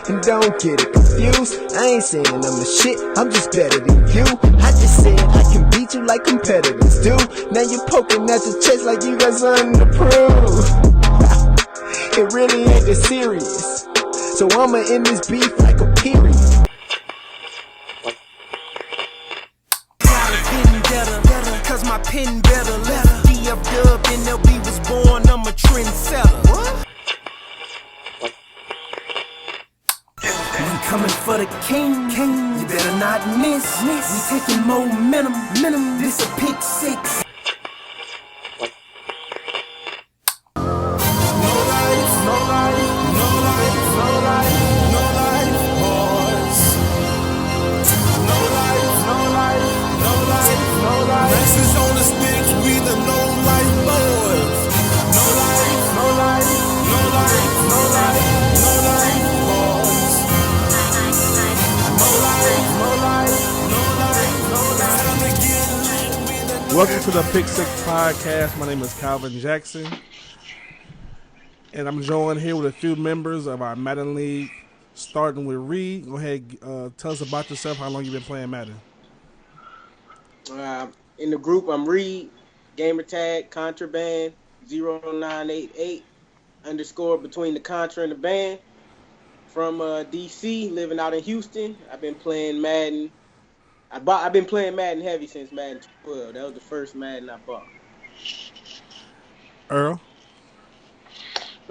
And don't get it confused, I ain't saying I'm the shit, I'm just better than you. I just said I can beat you like competitors do. Now you're poking at your chest like you got something to prove. It really ain't that serious, so I'ma end this beef like a period. Cause my pen better. Left DF Dub, NLB was born, I'm a trendsetter. What? We coming for the king. You better not miss. We taking momentum. This a pick six. Welcome to the Pick 6 podcast. My name is Calvin Jackson, and I'm joined here with a few members of our Madden League, starting with Reed. Go ahead, tell us about yourself, how long you've been playing Madden. In the group, I'm Reed, gamertag, contraband, 0988, _ between the contra and the band. From DC, living out in Houston. I've been playing Madden. I've been playing Madden heavy since Madden 12. That was the first Madden I bought. Earl?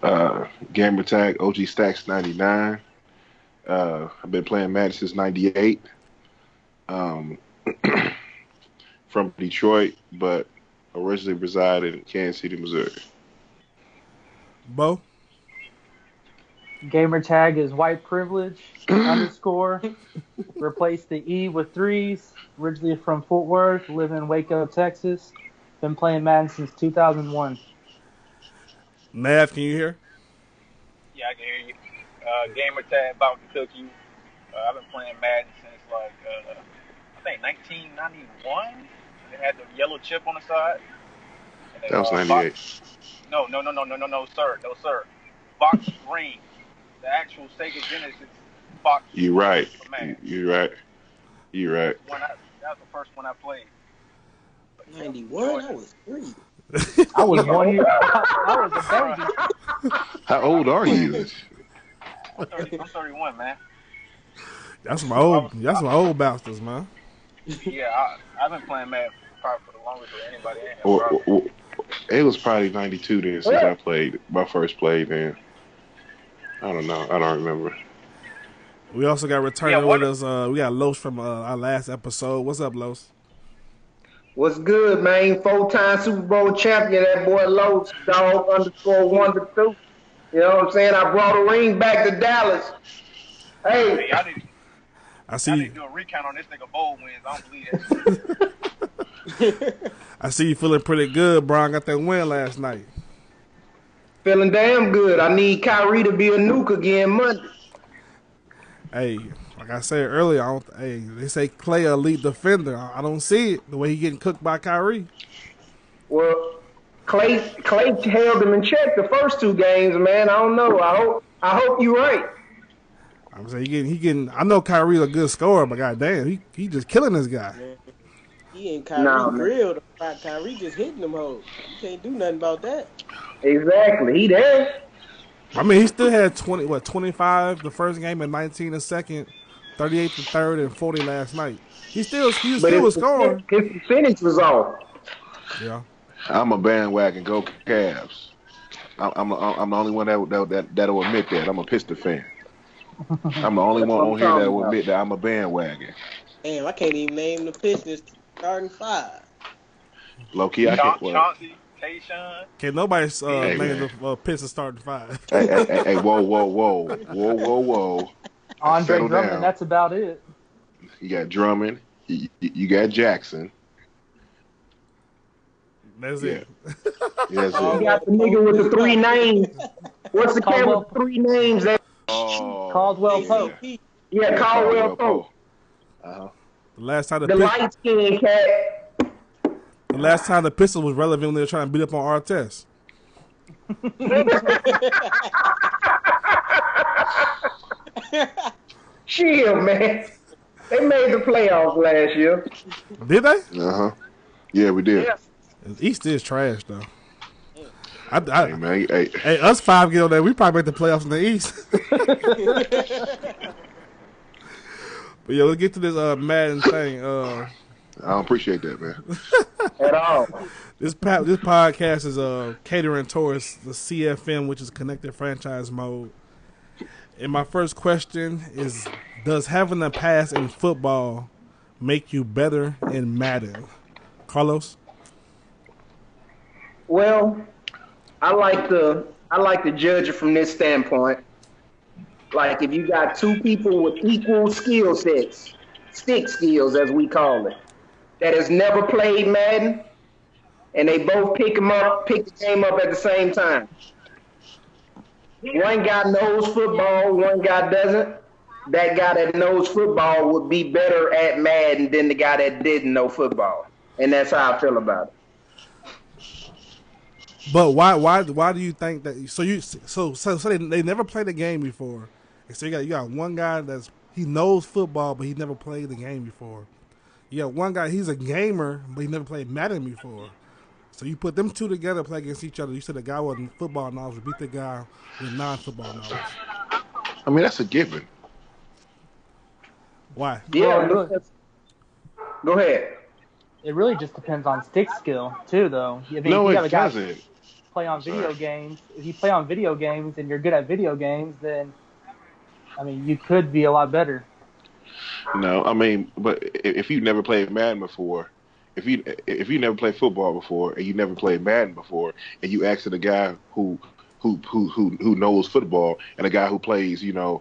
Gamertag, OG Stacks 99. I've been playing Madden since 98. From Detroit, but originally resided in Kansas City, Missouri. Bo? Gamertag is white privilege _ replace the E with 3s. Originally from Fort Worth, live in Waco, Texas. Been playing Madden since 2001. Nav, can you hear? Yeah, I can hear you. Gamertag about to cook you. I've been playing Madden since I think 1991. It had the yellow chip on the side. Then, that was 98. No, sir. Box green. The actual Sega Genesis box. You're right. You're right. That was the first one I played. 91? I was 3. I was 1 year. I was a baby. How old are you? I'm 31, man. That's my old bastards, man. Yeah, I've been playing Madden probably for the longest of anybody. It was probably 92 then since I played my first play then. I don't know. I don't remember. We also got returning with us. We got Los from our last episode. What's up, Los? What's good, man? 4-time Super Bowl champion, that boy Los, dog _1-2. You know what I'm saying? I brought a ring back to Dallas. Hey. I see. I need to do a recount on this nigga bowl wins. I don't believe that. I see you feeling pretty good, Brian. Got that win last night. Feeling damn good. I need Kyrie to be a nuke again Monday. Hey, like I said earlier, they say Clay elite defender. I don't see it the way he getting cooked by Kyrie. Well, Clay held him in check the first 2 games, man. I don't know. I hope you're right. I'm saying he getting. I know Kyrie's a good scorer, but goddamn, he just killing this guy. Man, he ain't Kyrie grilled. Kyrie just hitting them hoes. You can't do nothing about that. Exactly. He there. I mean, he still had 25 the first game and 19 the second, 38 the third, and 40 last night. He still was scoring. His percentage was off. Yeah. I'm a bandwagon. Go Cavs. I'm the only one that'll admit that. I'm a Pistol fan. I'm the only one on here that will admit that I'm a bandwagon. Damn, I can't even name the Pistons starting 5. Low key, I can't. Chauncey, Tayshaun. Can't nobody name the Pistons starting 5. Hey, whoa. Andre Settle Drummond, down. that's about it. You got Drummond. You got Jackson. That's it. Yes, You got the nigga with the 3 names. What's the cat with 3 names? Caldwell Pope. Yeah, Caldwell Pope. Uh-huh. The last time The light skinned cat. The last time the Pistons was relevant when they were trying to beat up on Artest. man. They made the playoffs last year. Did they? Yeah, we did. Yeah. The East is trash though. Hey man, Hey, us five get on there. We probably make the playoffs in the East. But yeah, let's get to this Madden thing. I don't appreciate that, man. At all. This podcast is catering towards the CFM, which is Connected Franchise Mode. And my first question is, does having a pass in football make you better in Madden? Carlos? Well, I like to judge it from this standpoint. Like if you got two people with equal skill sets, stick skills as we call it, that has never played Madden, and they both pick the game up at the same time. One guy knows football, one guy doesn't. That guy that knows football would be better at Madden than the guy that didn't know football. And that's how I feel about it. But why do you think that? So they never played the game before. And so you got one guy he knows football, but he never played the game before. You got one guy, he's a gamer, but he never played Madden before. So you put them two together, play against each other. You said the guy with football knowledge beat the guy with non-football knowledge. I mean, that's a given. Why? Yeah, go ahead. It really just depends on stick skill too, though. I mean, No, if you have it a guy doesn't. play on video games. If you play on video games and you're good at video games, then I mean, you could be a lot better. No, I mean, but if you never played Madden before, if you never played football before and you never played Madden before, and you ask a guy who knows football and a guy who plays, Grand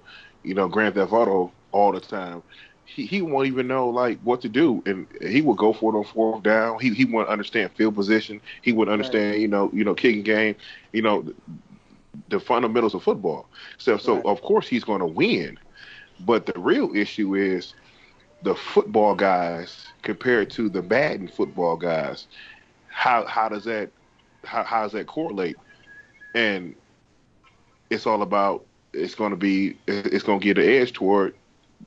Theft Auto all the time, he won't even know like what to do, and he will go for it on fourth down. He won't understand field position. He wouldn't understand, kicking game, the fundamentals of football. So of course he's going to win. But the real issue is the football guys compared to the Madden football guys. How does that correlate? And it's all about it's going to get an edge toward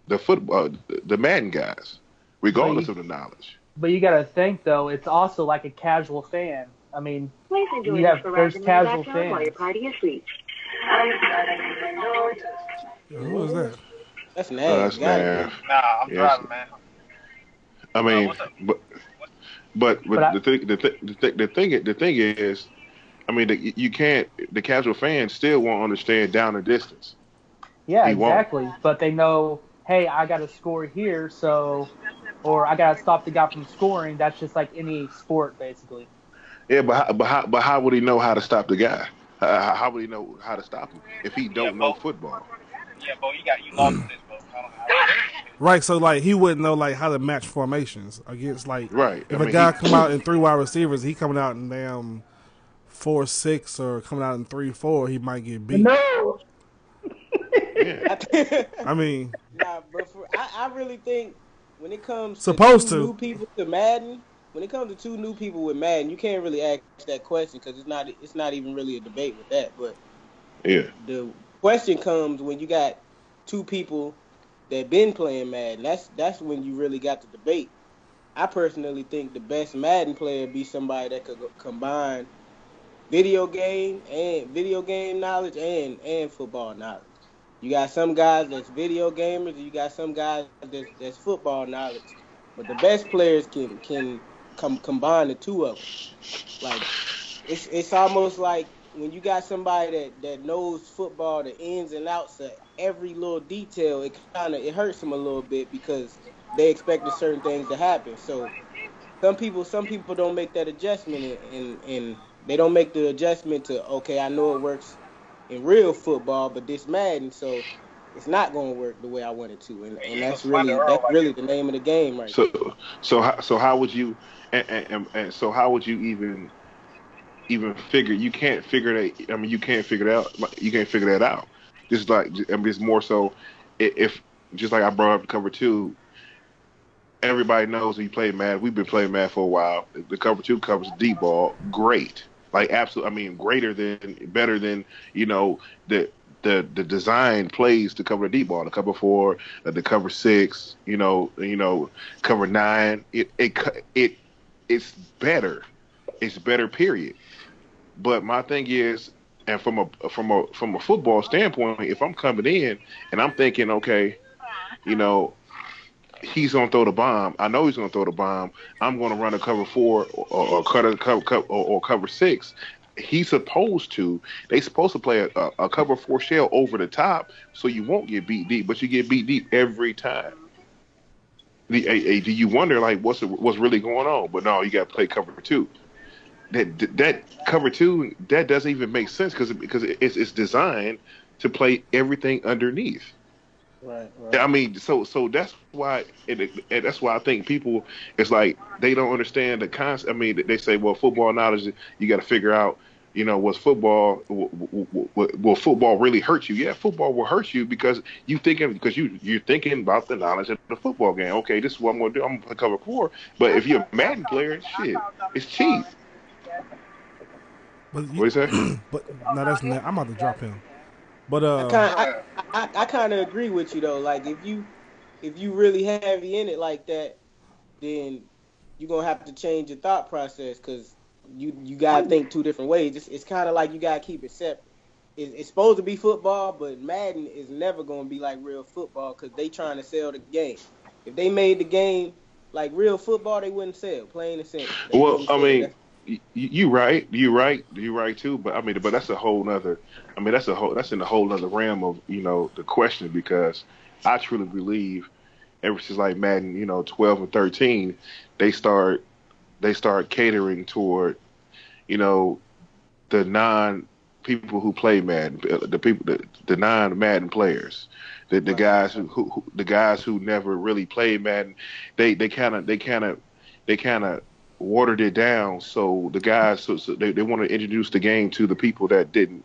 the Madden guys, regardless of the knowledge. But you got to think though, it's also like a casual fan. I mean, there's casual fans. Who is that? That's nasty. That's Nah, I'm driving, man. I mean, what's up? but the thing is, I mean, the casual fans still won't understand down and distance. Yeah, He won't. exactly. But they know, hey, I got to score here, or I got to stop the guy from scoring. That's just like any sport, basically. Yeah, but how would he know how to stop the guy? How would he know how to stop him if he don't know football? Yeah, bro, you lost this, bro. I don't know. Right, so like he wouldn't know like how to match formations against like Right. if a guy come out in 3 wide receivers, he coming out in damn 4-6 or coming out in 3-4, he might get beat. No. I mean, Nah, but I really think when it comes Supposed to to. new people to Madden, when it comes to two new people with Madden, you can't really ask that question because it's not even really a debate with that. But Yeah. the question comes when you got two people that been playing Madden. That's when you really got the debate. I personally think the best Madden player be somebody that could combine video game knowledge and football knowledge. You got some guys that's video gamers, and you got some guys that's football knowledge. But the best players can combine the two of them. Like it's almost like when you got somebody that knows football, the ins and outs of every little detail, it hurts them a little bit because they expected certain things to happen. So some people don't make that adjustment, and they don't make the adjustment to, okay, I know it works in real football, but this Madden, so it's not going to work the way I want it to, and that's really the name of the game right now. So how would you and so how would you even figure? You can't figure that. I mean, you can't figure it out. You can't figure that out. Just like, I mean, it's more so if just like I brought up cover two. Everybody knows that you play Madden. We've been playing Madden for a while. The cover two covers deep ball, great. Like absolutely, I mean, better than the the design plays to cover the deep ball, the cover 4, the cover 6, cover 9. It's better. It's better. Period. But my thing is, and from a football standpoint, if I'm coming in and I'm thinking, okay, he's gonna throw the bomb. I know he's gonna throw the bomb. I'm gonna run a cover 4 or cover 6. They supposed to play a cover 4 shell over the top, so you won't get beat deep, but you get beat deep every time. Do you wonder like what's really going on? But no, you got to play cover 2. That cover 2 that doesn't even make sense because it's designed to play everything underneath. Right. I mean, so that's why that's why I think people, it's like they don't understand the concept. I mean, they say, well, football knowledge, you got to figure out, what's football. Will football really hurt you? Yeah, football will hurt you because you're thinking about the knowledge of the football game. Okay, this is what I'm going to do. I'm going to cover 4. But if you're a Madden player, shit, it's cheap. But What do you say? But no, that's not. I'm about to drop him. But I kind of agree with you though. Like if you really heavy in it like that, then you're gonna have to change your thought process because you gotta think 2 different ways. It's kind of like you gotta keep it separate. It's supposed to be football, but Madden is never gonna be like real football because they trying to sell the game. If they made the game like real football, they wouldn't sell. Plain and simple. Well, I mean. You're right too. But I mean, but that's a whole nother. I mean, that's in a whole nother realm of the question because I truly believe ever since like Madden 12 and 13, they start catering toward the non people who play Madden, the non Madden players, the guys who never really played Madden. They kind of watered it down, so the guys they want to introduce the game to the people that didn't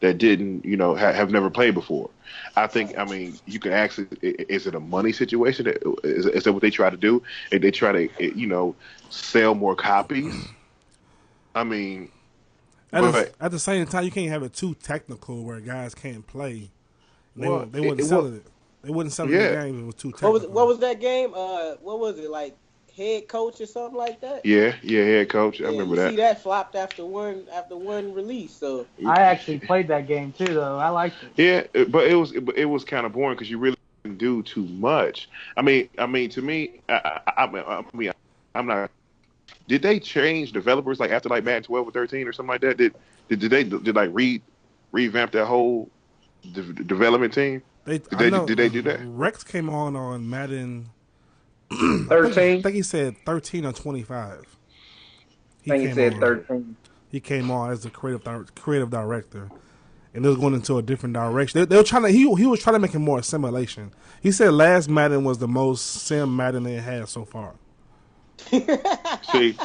have never played before. I mean you can ask, is it a money situation? Is that what they try to do? They try to sell more copies. I mean, at the same time, you can't have it too technical where guys can't play. They wouldn't sell it. They wouldn't sell the game if it was too technical. What was that game? What was it like? Head coach or something like that? Yeah, head coach. I remember that. See, that flopped after one release. So I actually played that game too, though. I liked it. Yeah, but it was kind of boring because you really didn't do too much. I mean, to me, I'm not. Did they change developers like after like Madden 12 or 13 or something like that? Did they like revamp that whole development team? Did they do that? Rex came on Madden 13. I think he said 13 or 25. I think he said 13. He came on as the creative director, and it was going into a different direction. They were trying to. He was trying to make it more assimilation. He said last Madden was the most sim Madden they had so far. See,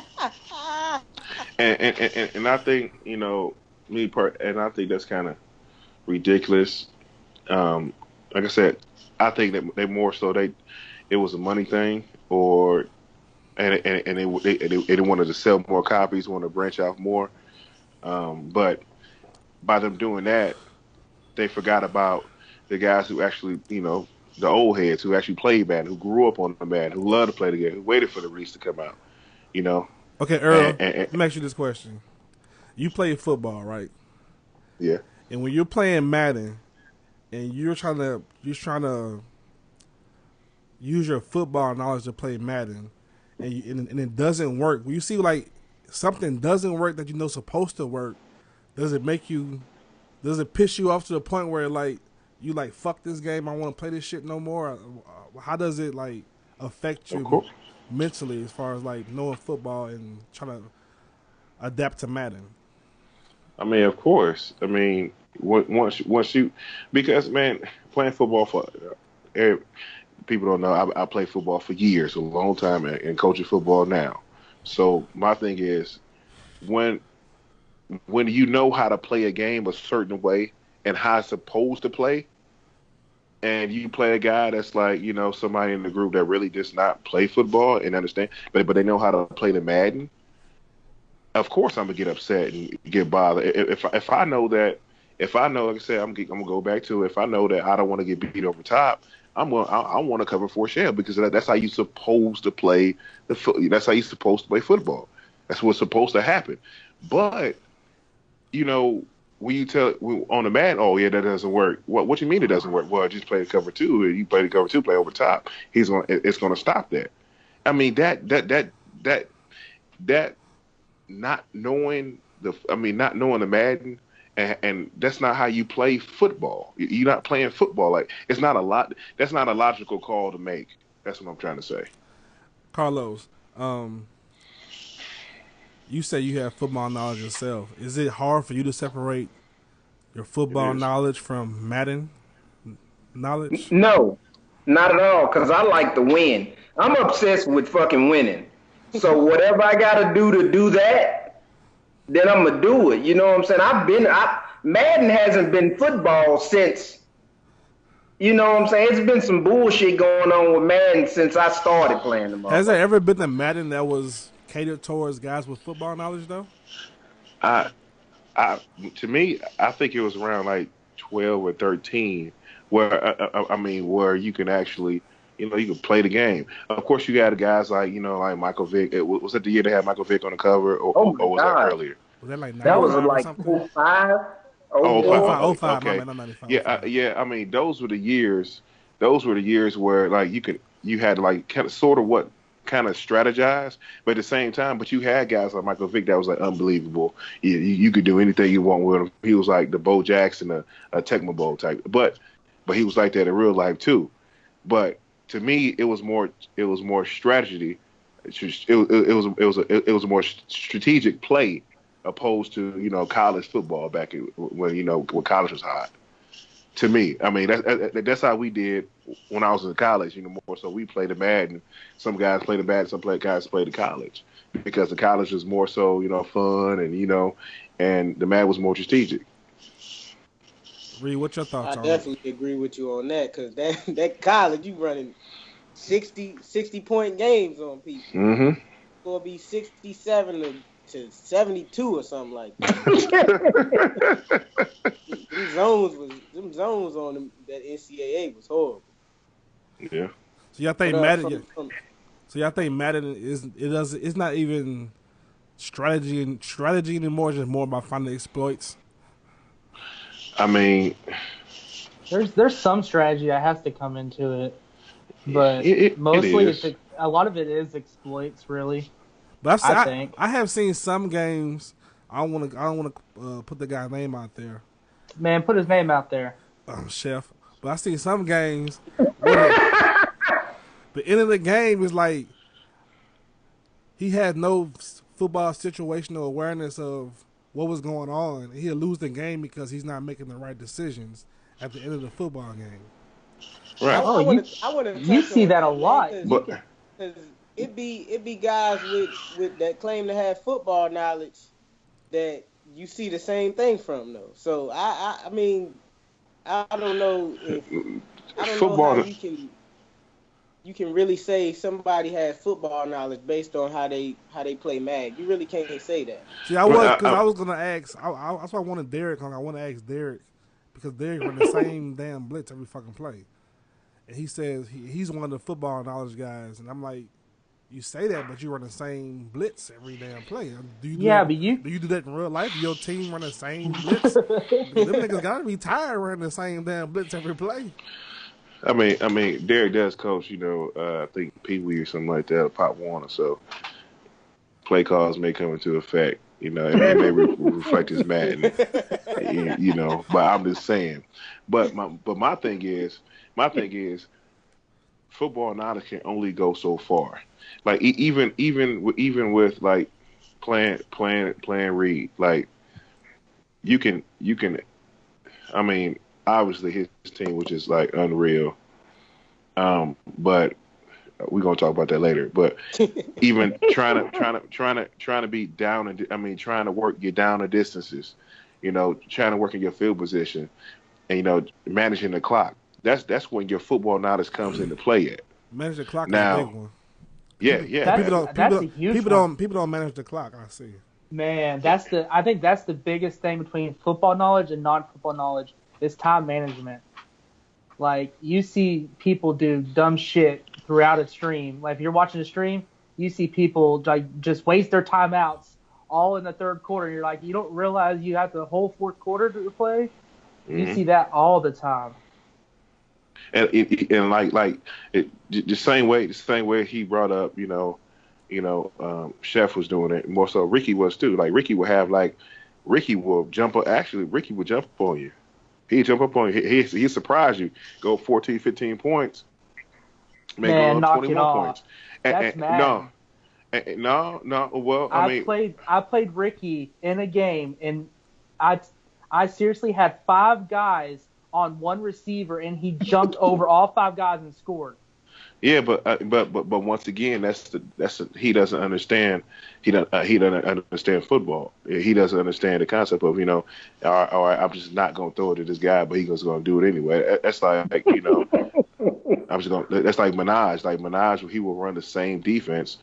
and I think and I think that's kind of ridiculous. Like I said, I think that they more so it was a money thing, and they wanted to sell more copies, wanted to branch out more. But by them doing that, they forgot about the guys who actually, the old heads who actually played Madden, who grew up on the Madden, who loved to play the game, who waited for the release to come out. Okay, Earl, let me ask you this question. You play football, right? Yeah. And when you're playing Madden, and you're trying to use your football knowledge to play Madden, and it doesn't work. When you see like something doesn't work that supposed to work, does it piss you off to the point where like you like fuck this game, I want to play this shit no more? How does it like affect you mentally as far as like knowing football and trying to adapt to Madden? I mean, of course. I mean, once you, because man, playing football for people don't know, I played football for years, a long time, and coaching football now. So my thing is, when you know how to play a game a certain way and how it's supposed to play, and you play a guy that's like, somebody in the group that really does not play football and understand, but they know how to play the Madden, of course I'm gonna get upset and get bothered. If I know that If I know, like I said, I'm gonna go back to if I know that I don't want to get beat over top, I want to cover 4 shell because that's how you're supposed to play that's how you're supposed to play football. That's what's supposed to happen. But when you on the Madden, oh yeah, that doesn't work. What you mean it doesn't work? Well, just play the cover 2. You play the cover 2, play over top. It's gonna stop that. I mean that not knowing the Madden. And that's not how you play football. You're not playing football. Like it's not a lot. That's not a logical call to make. That's what I'm trying to say. Carlos, you say you have football knowledge yourself. Is it hard for you to separate your football knowledge from Madden knowledge? No, not at all. Cause I like to win. I'm obsessed with fucking winning. So whatever I got to do that. Then I'm gonna do it. You know what I'm saying? Madden hasn't been football since. You know what I'm saying? It's been some bullshit going on with Madden since I started playing the ball. Has there ever been a Madden that was catered towards guys with football knowledge though? To me, I think it was around like 12 or 13, where you can actually. You can play the game. Of course, you got guys like like Michael Vick. Was that the year they had Michael Vick on the cover, or was that earlier? Was that like that was like 05? 05. Okay. No, 95. Yeah. I mean, those were the years. Those were the years where like you had to like kind of sort of strategize, but at the same time, but you had guys like Michael Vick that was like unbelievable. You could do anything you want with him. He was like the Bo Jackson, a Tecmo Bowl type, but he was like that in real life too. But to me, it was more strategy. It was a more strategic play opposed to college football back when college was hot. To me, I mean that's how we did when I was in college. More so we played the Madden. Some guys played the Madden. Some guys played the college because the college was more so fun and the Madden was more strategic. Reed, what's your thoughts I on definitely agree with you on that because that college, you running 60-point games on people. Mm-hmm. It's going to be 67 to 72 or something like that. them zones on that NCAA was horrible. Yeah. So y'all think Madden? So y'all think Madden it's not even strategy anymore. It's just more about finding exploits. I mean, there's some strategy that has to come into it, but mostly a lot of it is exploits, really. But I think I have seen some games. I don't want to put the guy's name out there. Man, put his name out there. Chef. But I seen some games where the end of the game is like he had no football situational awareness of what was going on. He'll lose the game because he's not making the right decisions at the end of the football game. Right. You see that a lot. Because it be guys with that claim to have football knowledge that you see the same thing from though. So I mean I don't know how you can really say somebody has football knowledge based on how they play Madden. You really can't say that. See, I was gonna ask. That's why I wanted Derek on. I want to ask Derek because Derek run the same damn blitz every fucking play, and he says he's one of the football knowledge guys, and I'm like, you say that, but you run the same blitz every damn play. Do you do that in real life? Do your team run the same blitz? Them niggas gotta be tired running the same damn blitz every play. I mean, Derek does coach, I think Pee Wee or something like that, or Pop Warner. So play calls may come into effect. It may reflect his Madden. But I'm just saying. But my thing is, football knowledge can only go so far. Like even with like playing Reed, like you can. I mean. Obviously, his team, which is like unreal, but we're gonna talk about that later. But even trying to be down, and trying to get down the distances, trying to work in your field position, and managing the clock. That's when your football knowledge comes into play. At manage the clock now, is a big one. Yeah. That's a huge one. People don't manage the clock. I see. Man, I think that's the biggest thing between football knowledge and non-football knowledge is time management. Like, you see people do dumb shit throughout a stream. Like, if you're watching a stream, you see people like just waste their timeouts all in the third quarter. You're like, you don't realize you have the whole fourth quarter to play. You see that all the time. And the same way he brought up, Chef was doing it. More so, Ricky was too. Like Ricky will jump up. Actually, Ricky would jump up on you. He'd jump up on you. He'd surprise you. Go 14, 15 points. Man, knock 21 it off. Points. That's mad. No. Well, I played Ricky in a game, and I seriously had 5 guys on one receiver, and he jumped over all 5 guys and scored. Yeah, but once again, he doesn't understand. He doesn't understand football. He doesn't understand the concept of all right, I'm just not gonna throw it to this guy, but he's gonna do it anyway. That's like That's like Minaj. Like Minaj, he will run the same defense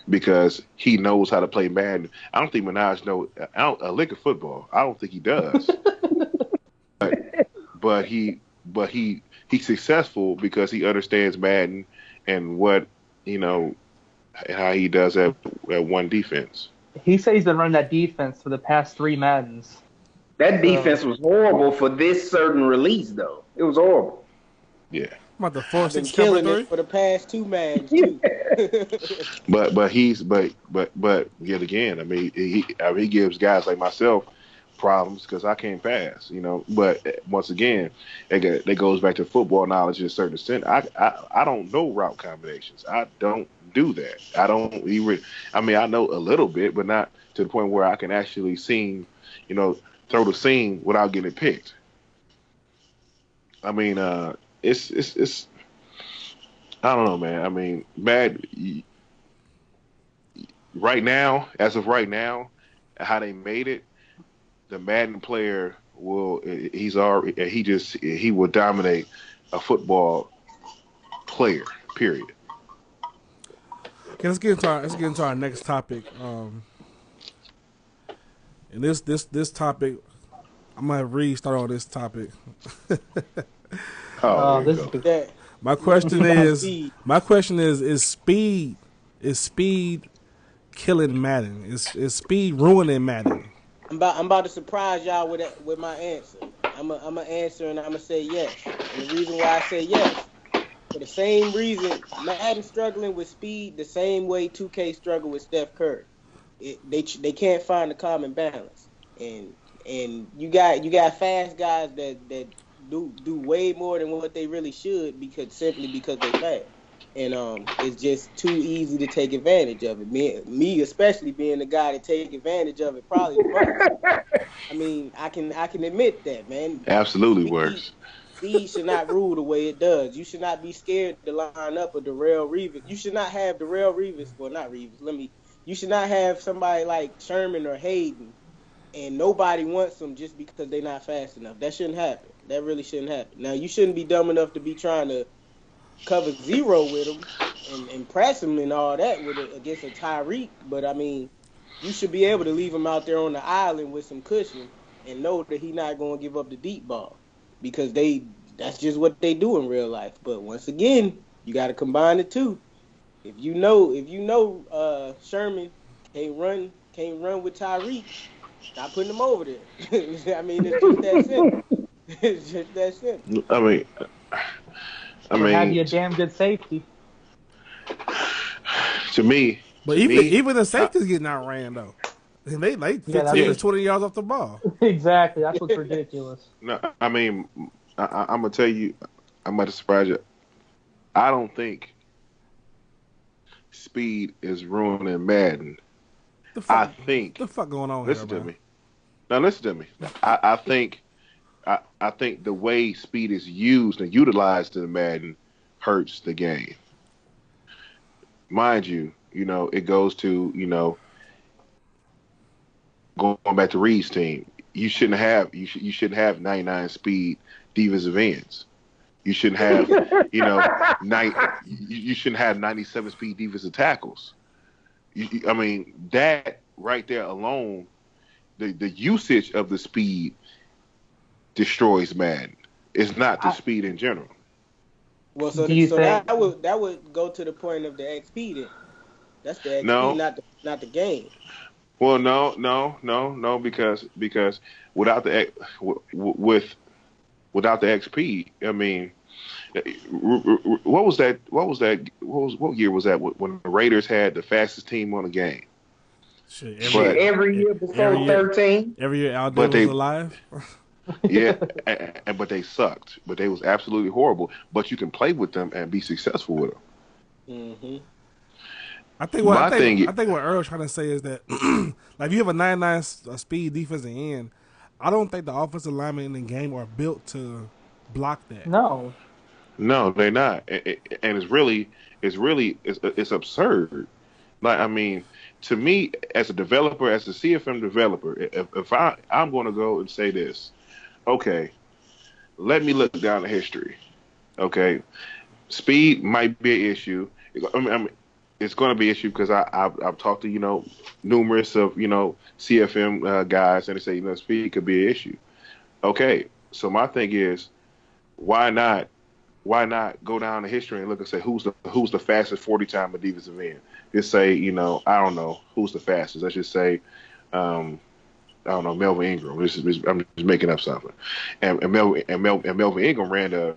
because he knows how to play Madden. I don't think Minaj knows a lick of football. I don't think he does. but he's successful because he understands Madden and what how he does at one defense. He says he's been running that defense for the past 3 Maddens. That defense was horrible for this certain release, though. It was horrible. Yeah. I'm about to force been killing it for the past 2 Maddens too. but yet again, I mean, he gives guys like myself problems because I can't pass, But once again, that goes back to football knowledge in a certain extent. I don't know route combinations. I don't do that. I don't even. I mean, I know a little bit, but not to the point where I can actually throw the seam without getting picked. I mean, it's. I don't know, man. I mean, as of right now, how they made it. The Madden player he will dominate a football player, period. Okay, let's get into our next topic. And this topic, I'm gonna restart on this topic. My question is speed killing Madden? Is speed ruining Madden? I'm about to surprise y'all with my answer. I'm a answer and I'm gonna say yes. And the reason why I say yes, for the same reason, Madden struggling with speed the same way 2K struggle with Steph Curry. They can't find a common balance, and you got fast guys that do way more than what they really should because they fast. And it's just too easy to take advantage of it. Me especially being the guy to take advantage of it probably the most. I mean, I can admit that, man. Absolutely works. Speed should not rule the way it does. You should not be scared to line up a Darrelle Revis. You should not have Darrelle Revis. Well, not Revis. You should not have somebody like Sherman or Hayden, and nobody wants them just because they're not fast enough. That shouldn't happen. That really shouldn't happen. Now, you shouldn't be dumb enough to be trying to cover zero with him and press him and all that against a Tyreek, but I mean, you should be able to leave him out there on the island with some cushion and know that he's not going to give up the deep ball because that's just what they do in real life. But once again, you got to combine the two. If you know Sherman can't run with Tyreek, stop putting him over there. I mean, it's just that simple. It's just that simple. I mean, have you a damn good safety. To me, but even the safeties getting outran though. They 15 to 20 yards off the ball. Exactly, that's what's ridiculous. No, I mean, I'm gonna tell you, I'm about to surprise you. I don't think speed is ruining Madden. The fuck going on? Listen to me. Now listen to me. I think the way speed is used and utilized in Madden hurts the game. Mind you, it goes to, going back to Reed's team. You shouldn't have 99 speed defensive ends. You shouldn't have, you shouldn't have 97 speed defensive tackles. I mean, that right there alone, the usage of the speed destroys Madden. It's not the speed in general. Well, so that would go to the point of the XP then. That's the XP, No. not the game. Well, no, because without the without the XP, I mean, what year was that when the Raiders had the fastest team on the game? Every year before 13. Every year Alden was alive. Yeah, but they sucked. But they was absolutely horrible. But you can play with them and be successful with them. Mm-hmm. I think what Earl's trying to say is that, like, if you have a 99 speed defensive end, I don't think the offensive linemen in the game are built to block that. No, they're not, and it's absurd. Like, I mean, to me, as a developer, as a CFM developer, if I'm going to go and say this, okay, let me look down the history. Okay, speed might be an issue. I mean, it's going to be an issue because I've talked to numerous of CFM guys, and they say speed could be an issue. Okay, so my thing is, why not go down the history and look and say who's the fastest 40-time defensive end? Just say I don't know who's the fastest. Let's just say I don't know, Melvin Ingram. I'm just making up something. And Melvin Ingram ran a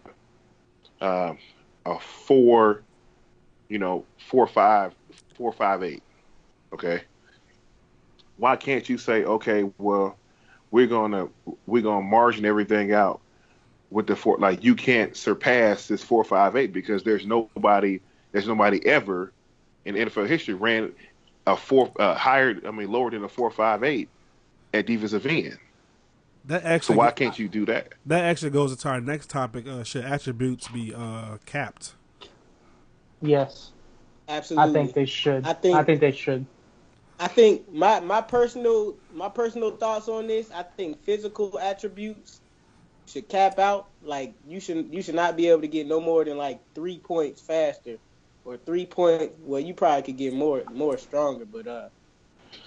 4.58. Okay. Why can't you say, okay, well, we're gonna margin everything out with the four, like, you can't surpass this 4.58 because there's nobody ever in NFL history ran a lower than a 4.58 at defensive end. So why can't you do that? That actually goes into our next topic. Should attributes be capped? Yes, absolutely. I think they should. I think they should. I think my personal thoughts on this. I think physical attributes should cap out. Like, you should not be able to get no more than like 3 points faster, or 3 points. Well, you probably could get more stronger, but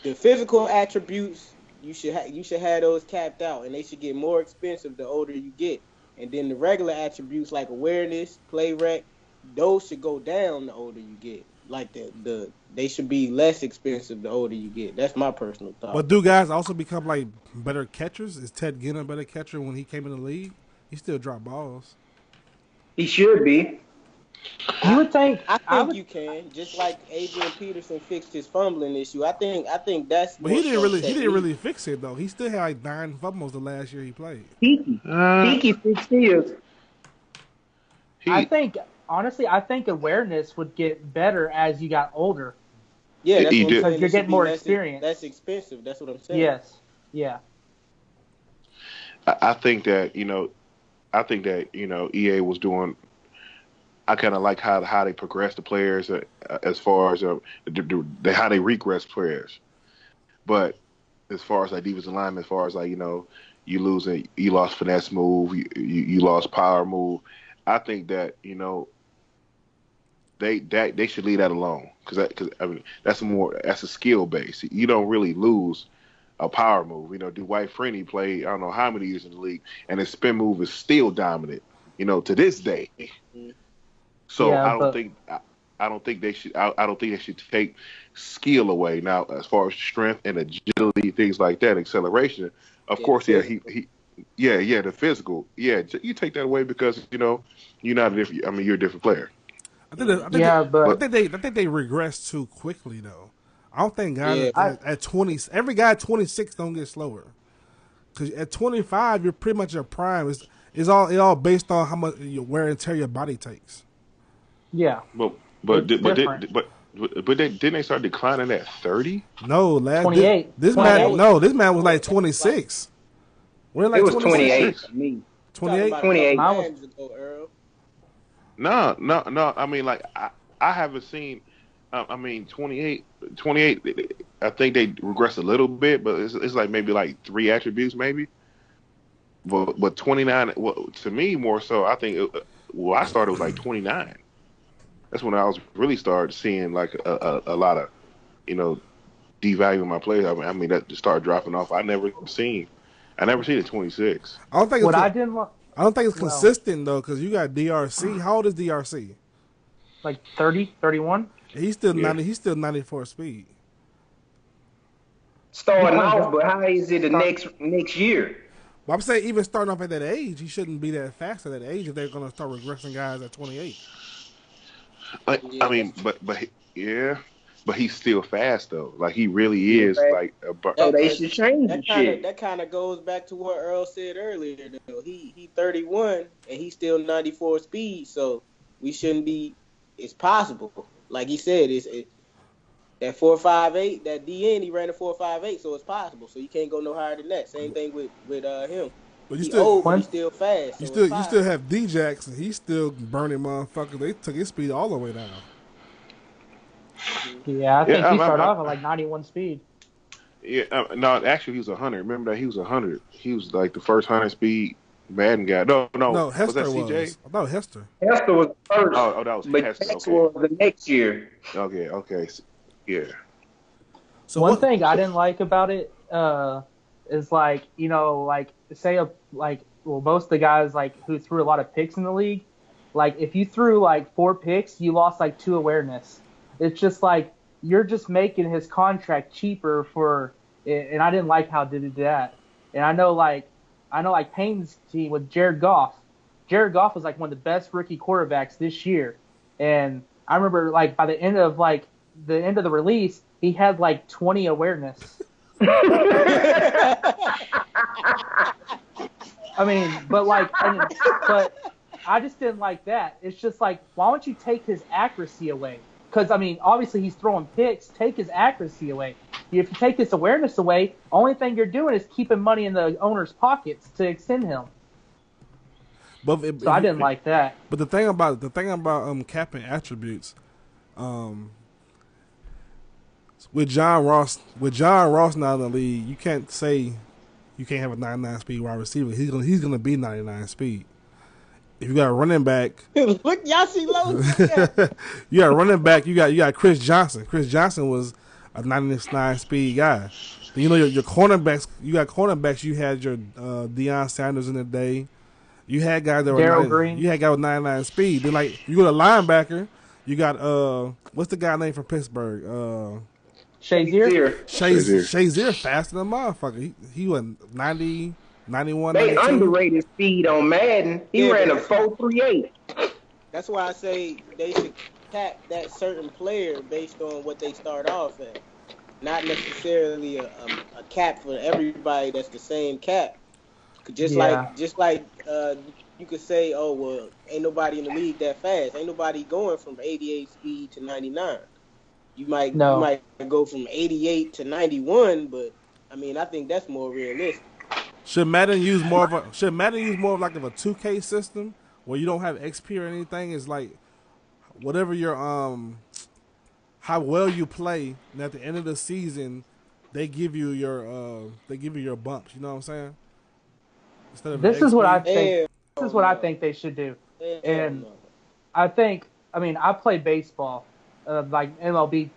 the physical attributes, you should have those capped out, and they should get more expensive the older you get. And then the regular attributes like awareness, play rec, those should go down the older you get. Like they should be less expensive the older you get. That's my personal thought. But do guys also become like better catchers? Is Ted Ginn a better catcher when he came in the league? He still dropped balls. He should be. You would think. I think you can, just like Adrian Peterson fixed his fumbling issue. I think that's. But he didn't really fix it though. He still had like 9 fumbles the last year he played. Tiki fixed his. I think awareness would get better as you got older. Yeah, that's what I'm saying. Because you're getting more experience. That's expensive. That's what I'm saying. Yes. Yeah. I think that EA was doing. I kind of like how they progress the players as far as how they regress players. But as far as like defensive linemen, as far as like you lost finesse move, you lost power move. I think that they should leave that alone because I mean that's a skill base. You don't really lose a power move. Dwight Freeney played I don't know how many years in the league, and his spin move is still dominant. To this day. So yeah, I don't think they should take skill away. Now, as far as strength and agility, things like that, acceleration, of course, the physical, you take that away because you're not a different. I mean, you're a different player. I think they regress too quickly though. I don't think guys at 20, every guy at 26 don't get slower. Because at 25, you're pretty much your prime. It's all based on how much wear and tear your body takes. Yeah, didn't they start declining at 30? No, 28. This man was like 26. We're like, it was 28 for me. 28. No. I mean, like I haven't seen. I mean, 28. I think they regressed a little bit, but it's like maybe like 3 attributes, maybe. But 29. Well, to me, more so, I think. I started with like 29. That's when I was really started seeing like a lot of, devaluing my players. I mean that just started dropping off. I never seen a 26. I don't think What it's I didn't like, I don't think it's well, consistent though, because you got DRC. How old is DRC? like 30, 31. He's still Yeah. 90. He's still 94 speed. Starting off, but how is it the next year? But I'm saying even starting off at that age, he shouldn't be that fast at that age if they're going to start regressing guys at 28. I mean, but he's still fast though. Like he really is. Like So they should change the That shit. kind of goes back to what Earl said earlier. Though he 31 and he's still 94 speed, so we shouldn't be. It's possible, like he said, that 4.58, that DN he ran a 4.58, so it's possible. So you can't go no higher than that. Same thing with him. But He's old, but he's still fast. You So still have D Jackson. He's still burning motherfuckers. They took his speed all the way down. Yeah, I think he started off at like 91 speed. Yeah, no, actually he was 100. Remember that he was 100. He was like the first 100 speed Madden guy. No, Hester was that CJ? was. I thought Hester. Hester was first. Oh, that was but Hester. Hester was the next year. Okay, yeah. So One thing I didn't like about it is like, you know, like say most of the guys like who threw a lot of picks in the league, like if you threw like 4 picks, you lost like 2 awareness. It's just like you're just making his contract cheaper for, and I didn't like how they did that. And I know like Payne's team with Jared Goff. Jared Goff was like one of the best rookie quarterbacks this year, and I remember like by the end of the release, he had like 20 awareness. I mean, but I just didn't like that. It's just like, why don't you take his accuracy away? Because, I mean, obviously he's throwing picks. Take his accuracy away. If you take his awareness away, only thing you're doing is keeping money in the owner's pockets to extend him. So I didn't like that. But the thing about capping attributes, with John Ross now in the league, you can't say you can't have a 99 speed wide receiver. He's gonna be 99 speed. If you got a running back, look, y'all see Lowe's. you got a running back. You got Chris Johnson. Chris Johnson was a 99 speed guy. You know your cornerbacks. You got cornerbacks. You had your Deion Sanders in the day. You had guys that were Darryl Green. You had guys with 99 speed. Then like you go to linebacker. You got what's the guy name from Pittsburgh? Shazier. Shazier faster than a motherfucker. He went 90, 91. They 92. underrated speed on Madden. He ran a 4.38. That's why I say they should cap that certain player based on what they start off at. Not necessarily a cap for everybody that's the same cap. Just like you could say, oh well, ain't nobody in the league that fast. Ain't nobody going from 88 speed to 99. You might go from 88 to 91, but I mean I think that's more realistic. Should Madden use more of a 2K system where you don't have XP or anything? It's like whatever your how well you play, and at the end of the season they give you your bumps. You know what I'm saying? Instead of This is what I think. Yeah. This is what I think they should do. And I play baseball, like MLB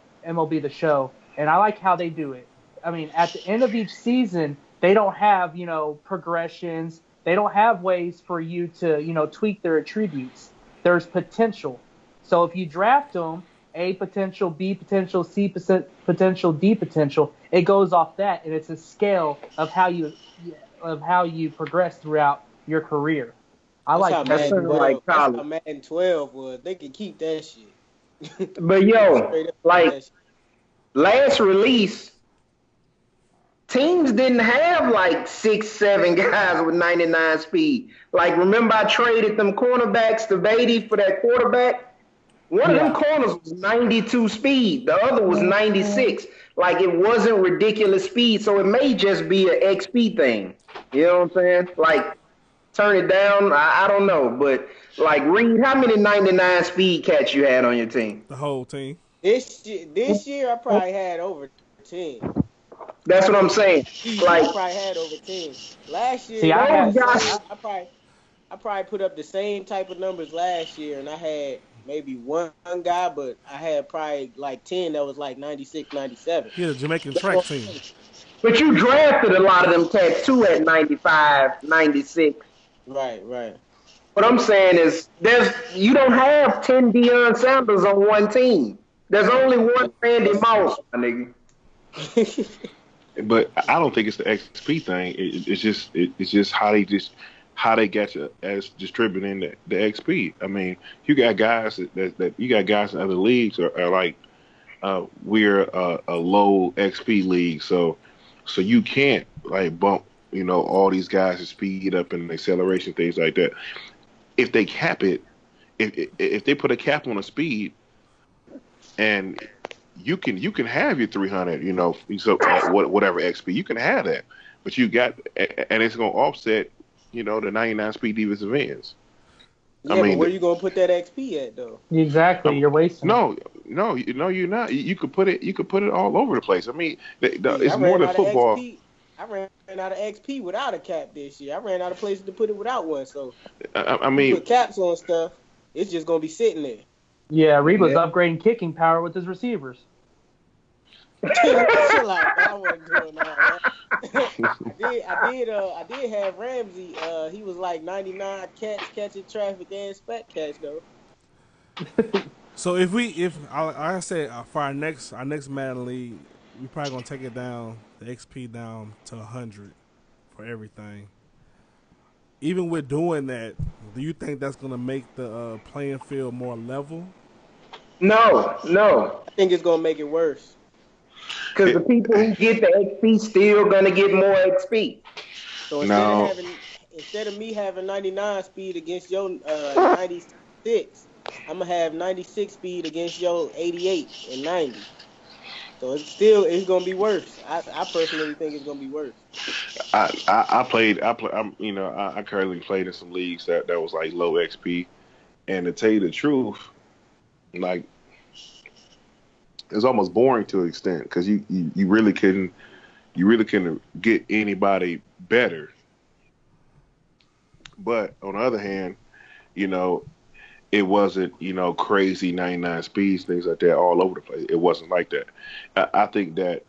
The Show, and I like how they do it. I mean, at the end of each season, they don't have, progressions. They don't have ways for you to, tweak their attributes. There's potential. So if you draft them, A potential, B potential, C potential, D potential, it goes off that, and it's a scale of how you progress throughout your career. That's sort of like college. That's how Madden 12 was. They could keep that shit. But yo, like last release, teams didn't have like 6-7 guys with 99 speed. Like remember I traded them cornerbacks to Beatty for that quarterback? One of them corners was 92 speed. The other was 96. Like it wasn't ridiculous speed. So it may just be an XP thing. You know what I'm saying? Like turn it down. I don't know. But like Reed, how many 99 speed cats you had on your team? The whole team. This year I probably had over 10. That's what I'm saying. Like I probably had over 10. Last year, See, I probably put up the same type of numbers last year, and I had maybe one guy, but I had probably like 10 that was like 96, 97. He had a Jamaican track team. But you drafted a lot of them cats too at 95, 96. Right. What I'm saying is, you don't have 10 Deion Sanders on one team. There's only one Randy Moss, my nigga. But I don't think it's the XP thing. It's just how they get you as distributing the XP. I mean, you got guys that you got guys in other leagues are like we're a low XP league, so you can't like bump all these guys to speed up and acceleration, things like that. If they cap it, if they put a cap on a speed, and you can have your 300, so whatever XP, you can have that, but you got, and it's gonna offset, the 99 speed defensive ends. Yeah, but where you gonna put that XP at though? Exactly, you're wasting. No, you're not. You could put it all over the place. I mean, it's more than football. I ran out of XP without a cap this year. I ran out of places to put it without one. So I mean, put caps on stuff, it's just gonna be sitting there. Yeah, Reba's upgrading kicking power with his receivers. Chill out, I wasn't doing all that. I did have Ramsey. He was like 99 catching traffic and spec catch though. So if I said for our next Madden League, we probably gonna take it down, the XP down to 100 for everything. Even with doing that, do you think that's gonna make the playing field more level? No. I think it's gonna make it worse. Because the people who get the XP still gonna get more XP. So instead of me having 99 speed against your 96, I'm gonna have 96 speed against your 88 and 90. So it's gonna be worse. I personally think it's gonna be worse. I currently played in some leagues that was like low XP, and to tell you the truth, like, it's almost boring to an extent because you really couldn't get anybody better. But on the other hand, it wasn't crazy 99 speeds, things like that all over the place. It wasn't like that. I think that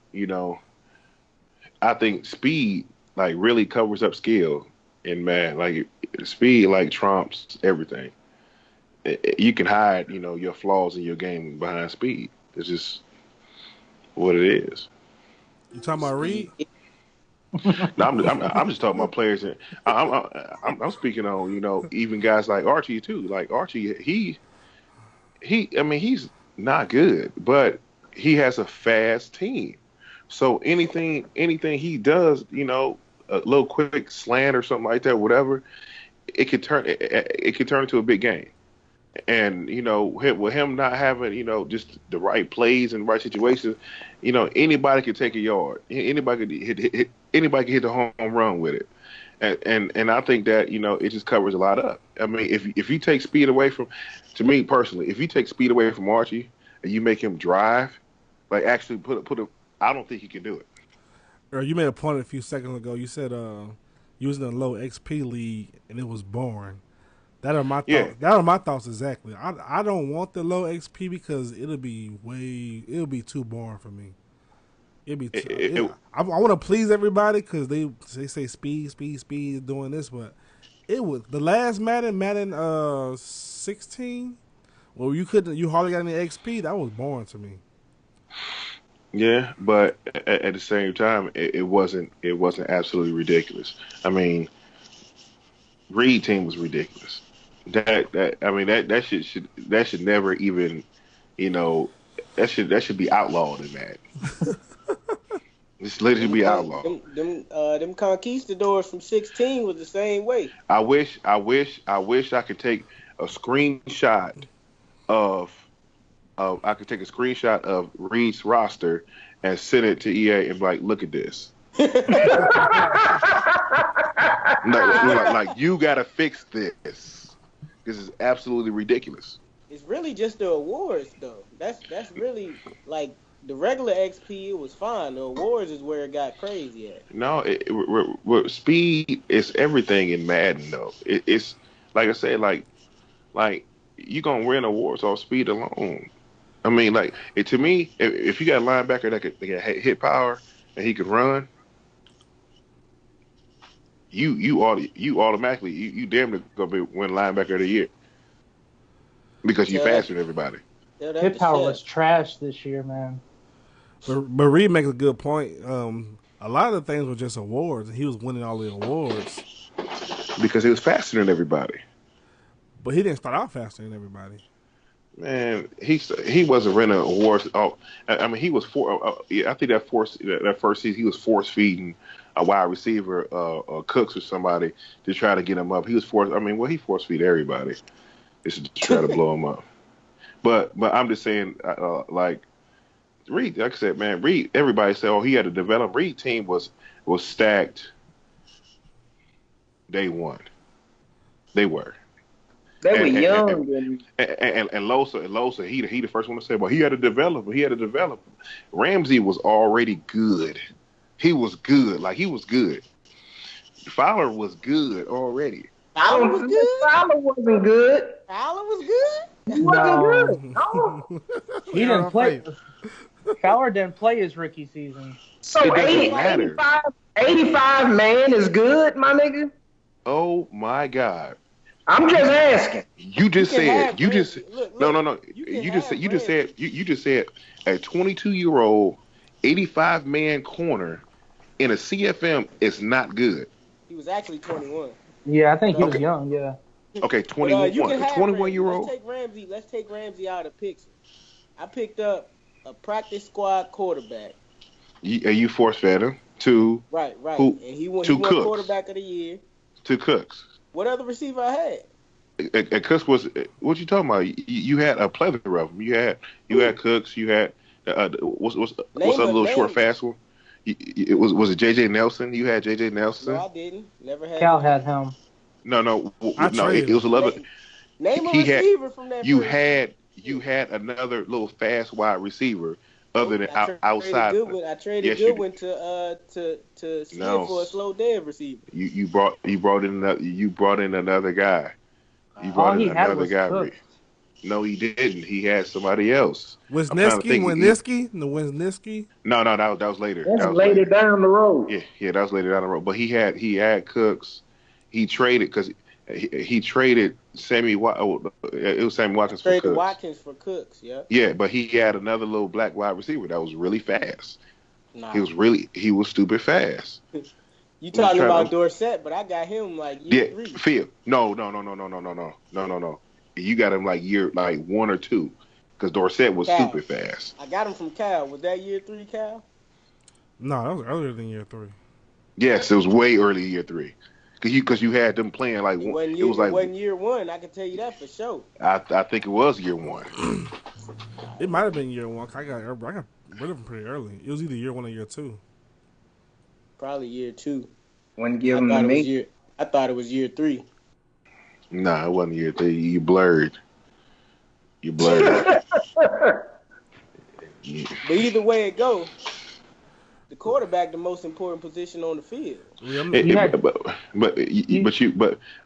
I think speed like really covers up skill in Madden. Like speed like trumps everything. You can hide your flaws in your game behind speed. It's just what it is. You talking about Reed? No, I'm just talking about players. I'm speaking on even guys like Archie too. Like Archie, I mean he's not good, but he has a fast team. So anything he does, a little quick slant or something like that, whatever, it could turn into a big game. And with him not having just the right plays and the right situations, anybody could take a yard. Anybody could hit the home run with it. And I think that it just covers a lot up. I mean, if you take speed away from, to me personally, if you take speed away from Archie and you make him drive, like actually put a, I don't think he can do it. Or you made a point a few seconds ago. You said you was in a low XP league and it was boring. That are my thoughts. Yeah. That are my thoughts exactly. I don't want the low XP because it'll be too boring for me. I want to please everybody because they say speed doing this, but it was the last Madden 16. Well, you hardly got any XP. That was boring to me. Yeah, but at the same time, it wasn't absolutely ridiculous. I mean, Reed team was ridiculous. That should never even, that should be outlawed in Madden. It's literally be outlawed. Them conquistadors from 16 was the same way. I wish I could take a screenshot of Reed's roster and send it to EA and be like, look at this. like you gotta fix this. This is absolutely ridiculous. It's really just the awards though. That's really like the regular XP. It was fine. The awards is where it got crazy at. No, speed is everything in Madden though. It's like I said, like you gonna win awards off speed alone. I mean, like to me, if you got a linebacker that can hit power and he can run, you automatically you damn near gonna be win linebacker of the year because you faster than everybody. Hit power was trash this year, man. But Reed makes a good point. A lot of the things were just awards, and he was winning all the awards because he was faster than everybody. But he didn't start out faster than everybody. Man, he wasn't winning awards. Oh, I mean, he was I think that first season he was force feeding a wide receiver, Cooks or somebody to try to get him up. He was he force feed everybody. It's to try to blow him up. But I'm just saying, like Reed, like I said, man, Reed. Everybody said, oh, he had to develop. Reed team was stacked. Day one, they were. They were young. And Losa, he the first one to say, well, he had to develop. He had to develop. Ramsey was already good. He was good. Like, he was good. Fowler was good already. Fowler was good? Fowler wasn't good. Fowler was good? He wasn't good. No. He didn't play. Fowler didn't play his rookie season. So 85 man is good, my nigga? Oh, my God. I'm just asking. You just said no. You just said a 22-year-old 85-man corner in a CFM is not good. He was actually 21. Yeah, I think he was young. Yeah. Okay, 21-year-old. Let's take Ramsey out of picks. I picked up a practice squad quarterback. You force fed him to right. Who, and he won quarterback of the year. To Cooks. What other receiver I had? And Cooks was what you talking about? You had a plethora of them. You had Cooks. You had what's the little short fast one? Was it JJ Nelson? You had JJ Nelson. No, I didn't. Never had. Cal had him. No. It was a little. Name a receiver from that. You had another little fast wide receiver. Other than outside, I traded Goodwin to Smith for a slow dead receiver. You brought in another guy. You brought in another guy. No, he didn't. He had somebody else. Wisniewski? No, that was later. That's later down the road. Yeah, that was later down the road. But he had Cooks. He traded because he traded Sammy. It was Sammy Watkins for Cooks. Traded Watkins for Cooks. Yeah. Yeah, but he had another little black wide receiver that was really fast. Nah. He was stupid fast. You talking about Dorsett, but I got him like year 3. Phil. No. You got him like year 1 or 2 because Dorsett was stupid fast. I got him from Cal. Was that year 3, Cal? No, that was earlier than year 3. Yes, it was way early year 3. Because you had them playing like it wasn't year 1. I can tell you that for sure. I think it was year 1. It might have been year 1. I got rid of him pretty early. It was either year 1 or year 2. Probably year 2. Wouldn't give him to me. I thought it was year 3. Nah, it wasn't year 3. You blurred. But either way it goes, the quarterback the most important position on the field.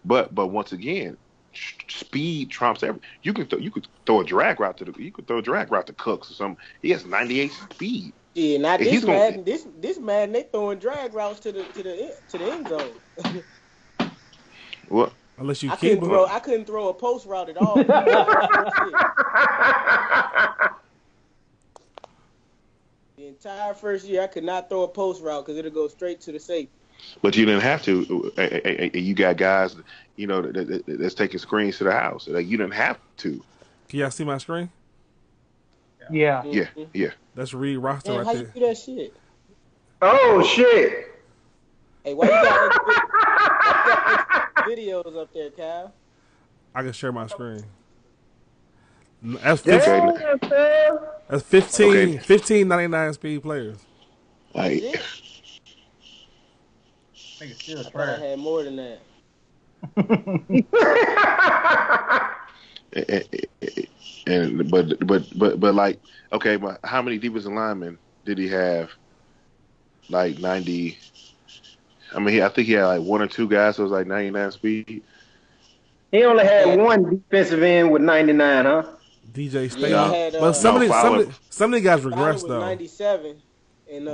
But once again, speed trumps everything. You could throw a drag route to Cooks or something. He has 98 speed. Yeah, not this Madden. This Madden, they throwing drag routes to the end zone. What? Unless you I couldn't throw a post route at all. The entire first year, I could not throw a post route because it'll go straight to the safety. But you didn't have to. You got guys, that's taking screens to the house. Like, you didn't have to. Can y'all see my screen? Yeah. Mm-hmm. Yeah. That's Reed roster right there. there. How you do that shit? Oh, shit. Hey, why you got videos up there, Kyle? I can share my screen. That's 15 99 speed players. Like, I thought I had more than that. But like, okay, but how many defensive linemen did he have? Like 90. I mean, I think he had like 1 or 2 guys that was like 99 speed. He only had one defensive end with 99, huh? DJ Staley. Yeah, I had But some of the guys Fowler regressed was though. 97, and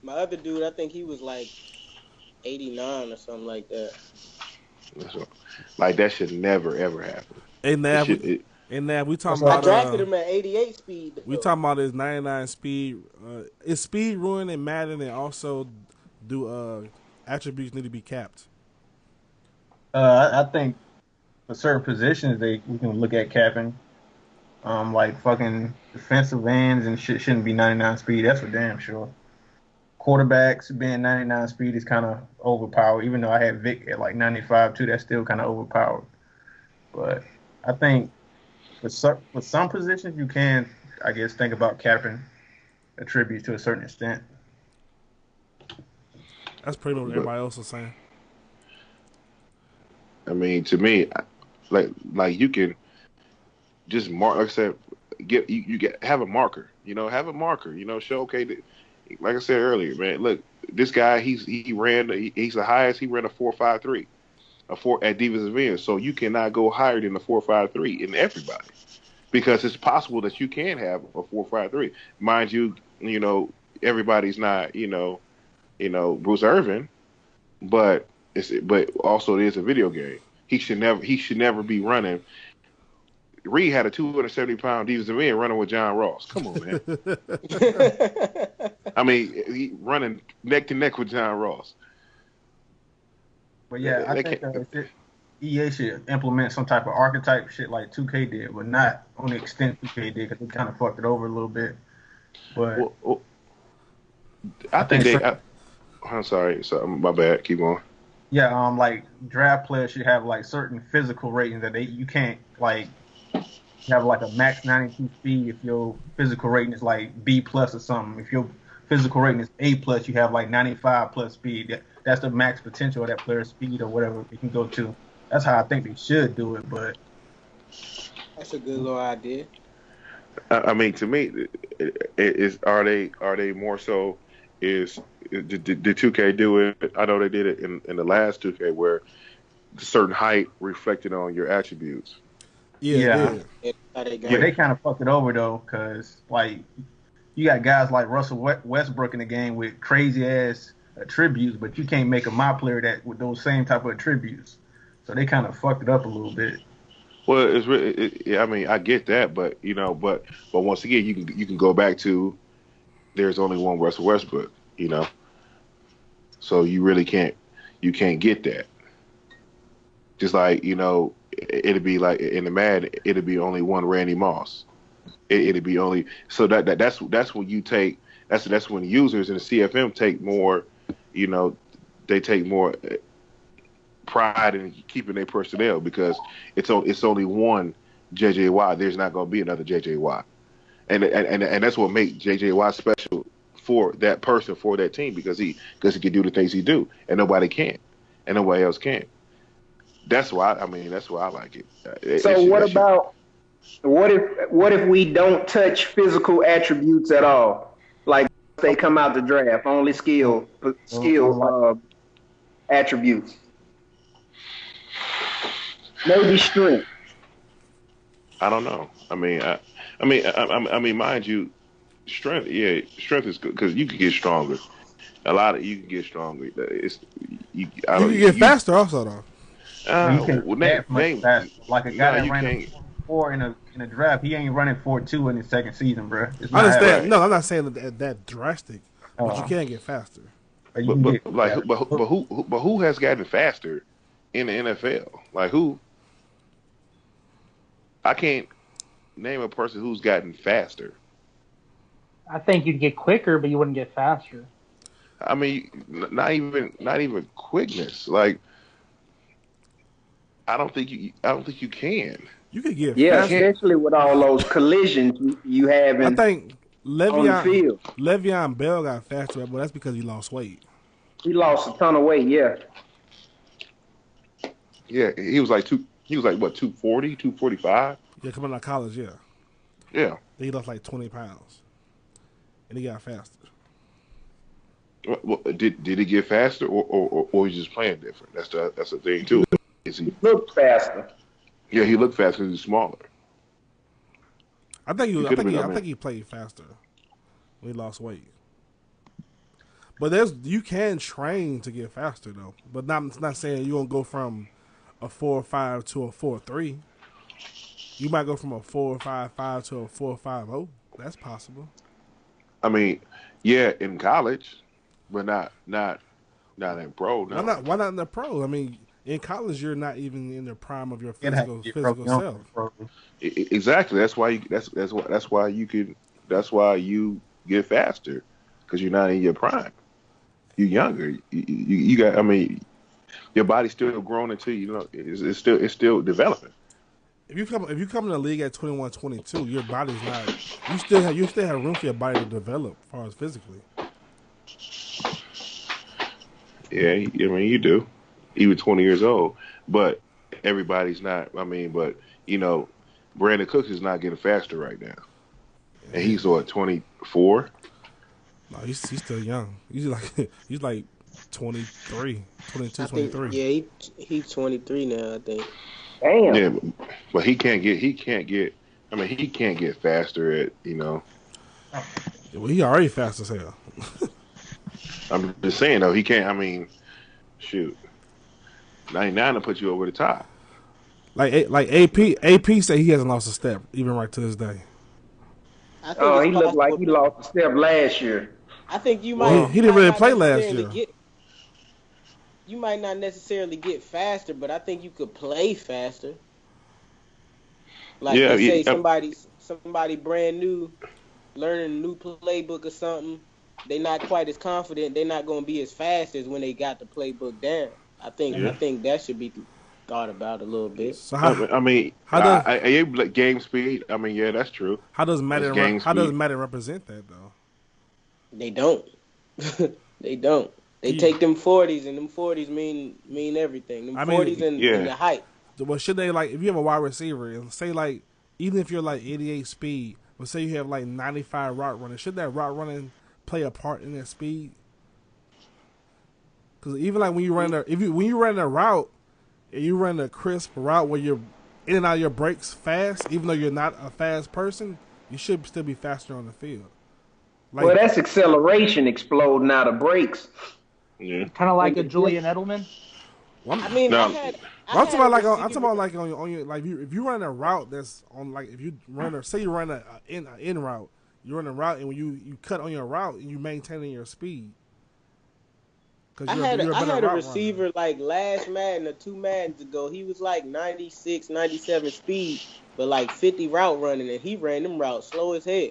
my other dude, I think he was like 89 or something like that. Like that should never ever happen. And now we talking I about drafted him at 88 speed. Though. We talking about his 99 speed. Is speed ruined in Madden, and also do attributes need to be capped? I think for certain positions we can look at capping. Like fucking defensive ends and shit shouldn't be 99 speed. That's for damn sure. Quarterbacks being 99 speed is kind of overpowered. Even though I had Vic at like 95 too, that's still kind of overpowered. But I think for some positions you can, I guess, think about capping attributes to a certain extent. That's pretty much what everybody else is saying. I mean, to me, like you can just mark. Like I said, have a marker. Have a marker. Show like I said earlier, man. Look, this guy, he's the highest. He ran a 4.53, a 4 at defensive end. So you cannot go higher than a 4.53 in everybody, because it's possible that you can have a 4.53. Mind you, everybody's not Bruce Irvin, but also it is a video game. He should never be running. Reed had a 270-pound defensive end running with John Ross. Come on, man. I mean, he running neck to neck with John Ross. But yeah, I think EA should implement some type of archetype shit like 2K did, but not on the extent 2K did, because they kind of fucked it over a little bit. But I think I'm sorry, my bad. Keep going. Yeah, like draft players should have like certain physical ratings that you can't like have like a max 92 speed if your physical rating is like B plus or something. If your physical rating is A plus, you have like 95 plus speed. That's the max potential of that player's speed or whatever it can go to. That's how I think they should do it, but that's a good little idea. I mean, to me, are they more so? Did 2K do it? I know they did it in the last 2K where a certain height reflected on your attributes. Yeah. They kind of fucked it over though, because like you got guys like Russell Westbrook in the game with crazy ass attributes, but you can't make a my player that with those same type of attributes. So they kind of fucked it up a little bit. Well, it's really. I mean, I get that, but but once again, you can go back to there's only one Russell Westbrook, so you really can't get that. Just like it'd be like in the Madden, it'd be only one Randy Moss. It'd be only so that's when you take that's when users in the CFM take more, they take more pride in keeping their personnel, because it's only one JJ Watt. There's not going to be another JJ Watt, and that's what makes JJ Watt special for that person, for that team, because he can do the things he do, and nobody can, and nobody else can. That's why I like it. So what if we don't touch physical attributes at all? Like they come out the draft, only skill attributes. Maybe strength. I don't know. I mean, mind you, strength. Yeah, strength is good because you can get stronger. You can get stronger. You can get faster also though. You can get much faster. Like a guy that ran 4 in a draft, he ain't running 4.2 in his second season, bro. I understand. No, I'm not saying that drastic, but you can get faster. But who has gotten faster in the NFL? Like who? I can't name a person who's gotten faster. I think you'd get quicker, but you wouldn't get faster. I mean, not even quickness. Like, I don't think you can. You could get faster. Especially with all those collisions you have. I think Le'Veon Bell got faster, but that's because he lost weight. He lost a ton of weight. Yeah. Yeah, he was like what, 240, 245? Yeah, coming out of college, yeah. Yeah. Then he lost like 20 pounds. And he got faster. Well, did he get faster or he's just playing different? That's the thing too. Is he? He looked faster. Yeah, he looked fast because he's smaller. I think He I could've think been, he, I I mean- think he played faster when he lost weight. But you can train to get faster though. But not saying you're gonna go from a 4.5 to a 4.3. You might go from a 4.55 to a 4.50. That's possible. I mean, yeah, in college, but not in pro. No. Why not in the pro? I mean, in college you're not even in the prime of your You'd have to physical get young self. pro. Exactly. That's why you get faster because you're not in your prime. You're younger. You got. I mean, your body's still growing until it's still developing. If you come in the league at 21, 22, your body's not. You still have room for your body to develop as far as physically. Yeah, I mean you do, even 20 years old. But everybody's not. I mean, but Brandon Cooks is not getting faster right now, and he's 24. No, he's still young. He's like 23, 22, I think, 23. yeah, he's 23 now, I think. Damn. Yeah, but he can't get. I mean, he can't get faster at. Well, he already fast as hell. I'm just saying though, he can't. I mean, shoot, 99 to put you over the top. Like AP say he hasn't lost a step even right to this day. I think Oh, it's he looked like possible. he lost a step last year. I think you Well, might. he didn't might really not play last necessarily year. You might not necessarily get faster, but I think you could play faster. Like Yeah, let's say yeah. somebody brand new, learning a new playbook or something. They're not quite as confident. They're not going to be as fast as when they got the playbook down. I think that should be thought about a little bit. So I mean, game speed. I mean, yeah, that's true. how does Madden game speed. represent that though? They don't. They don't. They take them 40s, and them 40s mean everything. Them 40s and the height. Well, should they if you have a wide receiver and say even if you're 88 speed, but say you have 95 route running, should that route running play a part in that speed? Because even when you run when you run a route, and you run a crisp route where you're in and out of your breaks fast, even though you're not a fast person, you should still be faster on the field. Well, that's acceleration exploding out of brakes. Yeah. Kind of like a Julian Edelman. I mean, No. I'm talking about on your if you run a route that's on if you run say you run an in route, you run a route and when you cut on your route and you maintaining your speed. I had a receiver last Madden or 2 Maddens ago. He was 96, 97 speed, but 50 route running, and he ran them routes slow as hell.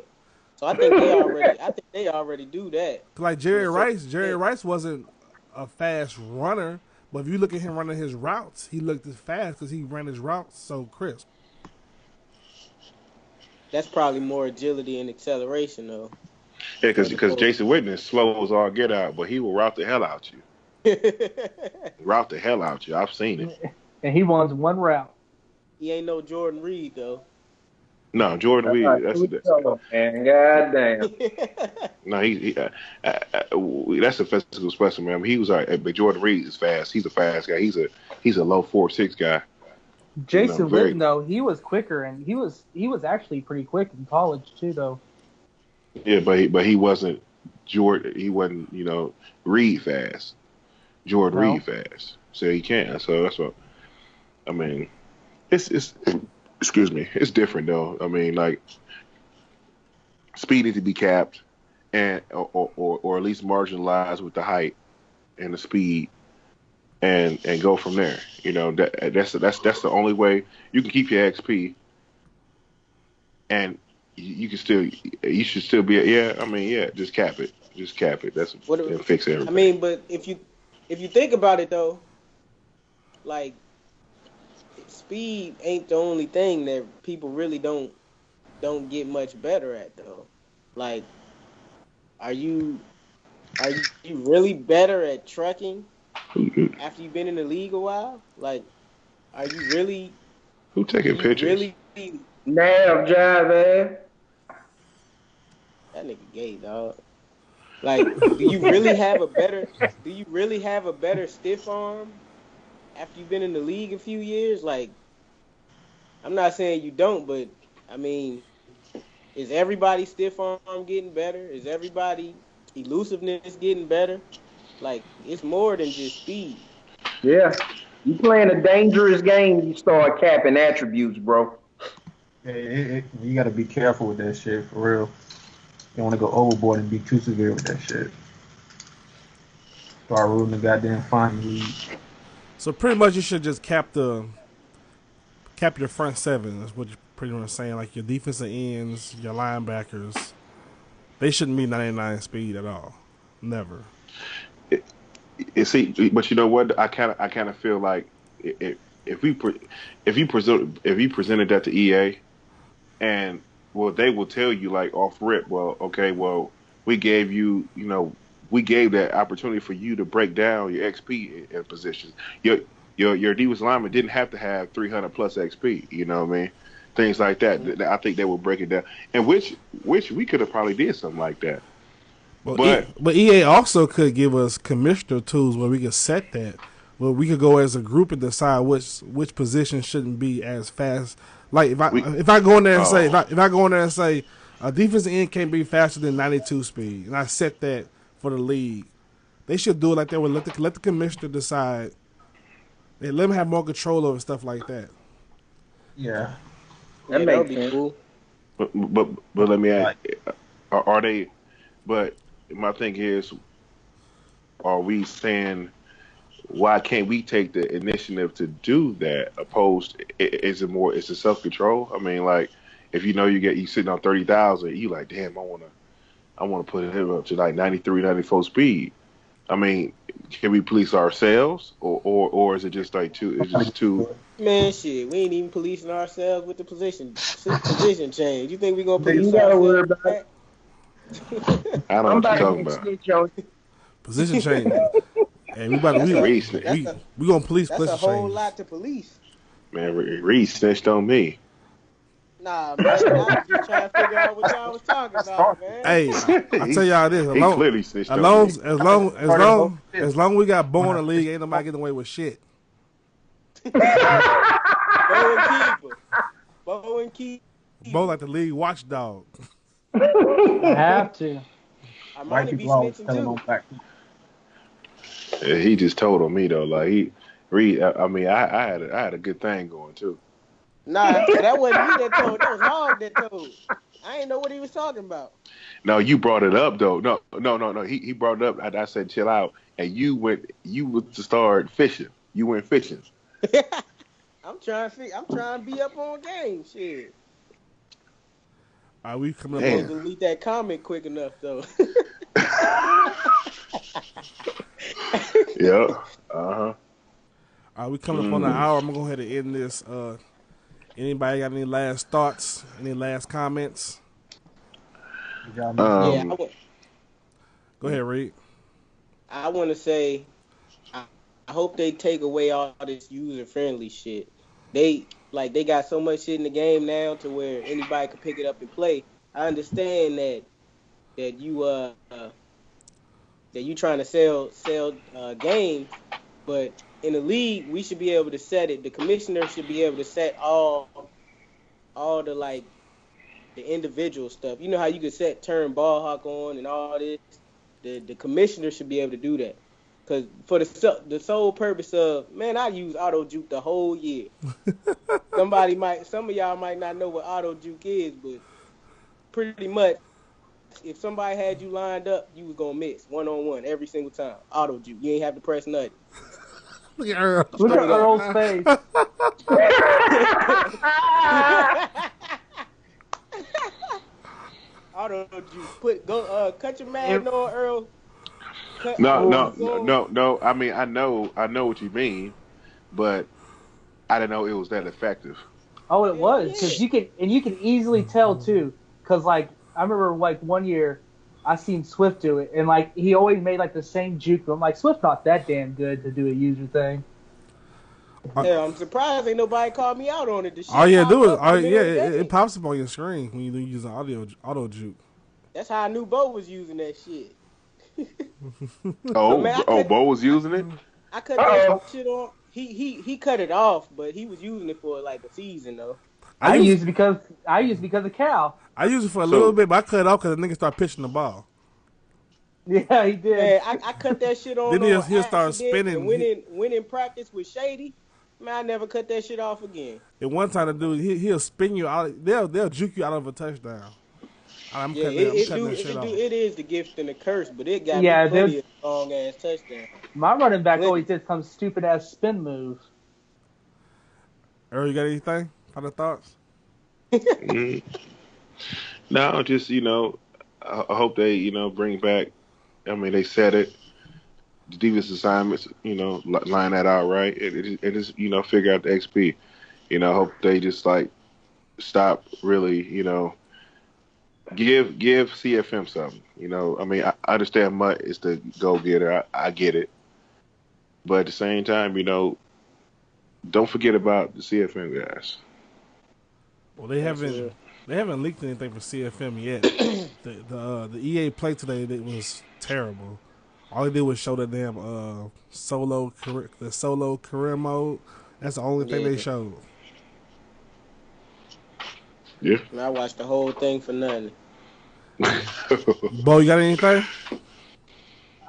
So I think they already do that. Jerry Rice wasn't a fast runner, but if you look at him running his routes, he looked as fast because he ran his routes so crisp. That's probably more agility and acceleration, though. Yeah, because Jason Witten is slow as all get out, but he will route the hell out you. Route the hell out you. I've seen it. And he wants one route. He ain't no Jordan Reed, though. No, Jordan Reed. Man, goddamn. No, that's a physical specimen. I mean, he was but Jordan Reed is fast. He's a fast guy. He's a low 4.6 guy. Jason Witten, though, he was quicker, and he was actually pretty quick in college too, though. Yeah, but he wasn't Jordan. He wasn't Reed fast. Jordan Reed fast. So he can't. So that's what I mean. It's excuse me. It's different though. I mean, speed needs to be capped, and or at least marginalized with the height and the speed, and go from there. That's the only way you can keep your XP, and you should still be. Just cap it. Just cap it. That's it'll fix everything. I mean, but if you think about it though, speed ain't the only thing that people really don't get much better at though. Are you really better at trucking after you've been in the league a while? Are you really? Who taking pictures? Really? Nav jive, man. That nigga gay, dog. Do you really have a better stiff arm after you've been in the league a few years, like, I'm not saying you don't, but I mean, is everybody stiff arm getting better? Is everybody elusiveness getting better? Like, it's more than just speed. Yeah. You playing a dangerous game, you start capping attributes, bro. Yeah, you got to be careful with that shit, for real. You don't want to go overboard and be too severe with that shit. Start ruling the goddamn fine league. So pretty much you should just cap your front seven. That's what you're pretty much saying. Like your defensive ends, your linebackers, they shouldn't be 99 speed at all. Never. See, but you know what? I kind of feel like if you presented that to EA, and well, they will tell you like off rip. Well, okay, well, we gave you, we gave that opportunity for you to break down your XP in positions. Your defensive lineman didn't have to have 300 plus XP. You know what I mean? Things like that. I think they will break it down, and which we could have probably did something like that. But EA also could give us commissioner tools where we could set that. Where we could go as a group and decide which position shouldn't be as fast. Like if I go in there and say if I go in there and say a defensive end can't be faster than 92 speed, and I set that for the league, they should do it like that. Let the commissioner decide. And let them have more control over stuff like that. Yeah, that makes sense. Cool. But let me ask: are they? But my thing is, are we saying why can't we take the initiative to do that? Opposed, is it more? It's a self control. I mean, like if you sitting on 30,000, you like, damn, I wanna put him up to like 93, 94 speed. I mean, can we police ourselves, or is it just like too? It's just too. Man, shit, we ain't even policing ourselves with the position change. You think we gonna police You gotta worry ourselves? about it. I don't know I'm what you're about talking to about. Position change. Hey, we gonna police That's a position whole change. lot to police. Man, Reed snitched on me. Nah, man, I was just trying to figure out what y'all was talking about, man. Hey, I tell y'all this: He clearly snitched on me. as long we got Bo in the league, ain't nobody getting away with shit. Bo and Keith. Bo like the league watchdog. I have to. I White might be people always snitching telling too. on black people. Yeah, he just told on me though. Like Reed. I mean, I had a good thing going too. Nah, that wasn't me that told. That was Hog that told. I didn't know what he was talking about. No, you brought it up though. No. He brought it up. I said chill out, and you went to start fishing. You went fishing. I'm trying to be up on game. Shit. We coming I'm up gonna delete that comment quick enough though. Yeah. we coming up on an hour. I'm gonna go ahead and end this. Anybody got any last thoughts? Any last comments? Go Go ahead, Reed. I want to say, I hope they take away all this user friendly shit. They got so much shit in the game now to where anybody can pick it up and play. I understand that you trying to sell games, but in the league we should be able to set it. The commissioner should be able to set all the like the individual stuff. You know how you can set turn ball hawk on and all this. The commissioner should be able to do that. Cause for the sole purpose of, man, I use auto juke the whole year. Some of y'all might not know what auto juke is, but pretty much, if somebody had you lined up, you was gonna miss 1-on-1 every single time. Auto juke, you ain't have to press nothing. Look at Earl. Look at Earl's face. Auto juke, cut your Madden on Earl. No. I mean, I know what you mean, but I didn't know it was that effective. Oh, it was, because you can easily tell too. Because like I remember like one year, I seen Swift do it, and like he always made like the same juke. I'm like, Swift's not that damn good to do a user thing. Yeah, I'm surprised ain't nobody called me out on it. This shit it pops up on your screen when you use an auto juke. That's how I knew Bo was using that shit. Bo was using it? I cut that shit on. he cut it off, but he was using it for like a season though. I use it because of Cal. I use it for a little bit, but I cut it off because the nigga started pitching the ball. Yeah, he did. Man, I cut that shit on. Then he'll start spinning. And went in practice with Shady. Man, I never cut that shit off again. And one time the dude, he'll spin you out. They'll juke you out of a touchdown. I'm cutting that shit off. It is the gift and the curse, but it got me plenty of long ass touchdown. My running back always did some stupid ass spin move. Earl, you got anything? Other thoughts? No, just I hope they bring back. I mean, they said it. The devious assignments, line that out right. It is, figure out the XP. I hope they just like stop really, give CFM something. I mean, I understand Mutt is the go getter. I get it, but at the same time, don't forget about the CFM guys. Well, they haven't leaked anything for CFM yet. The EA play today that was terrible. All they did was show the damn solo career mode. That's the only thing they showed. Yeah. And I watched the whole thing for nothing. Bo, you got anything?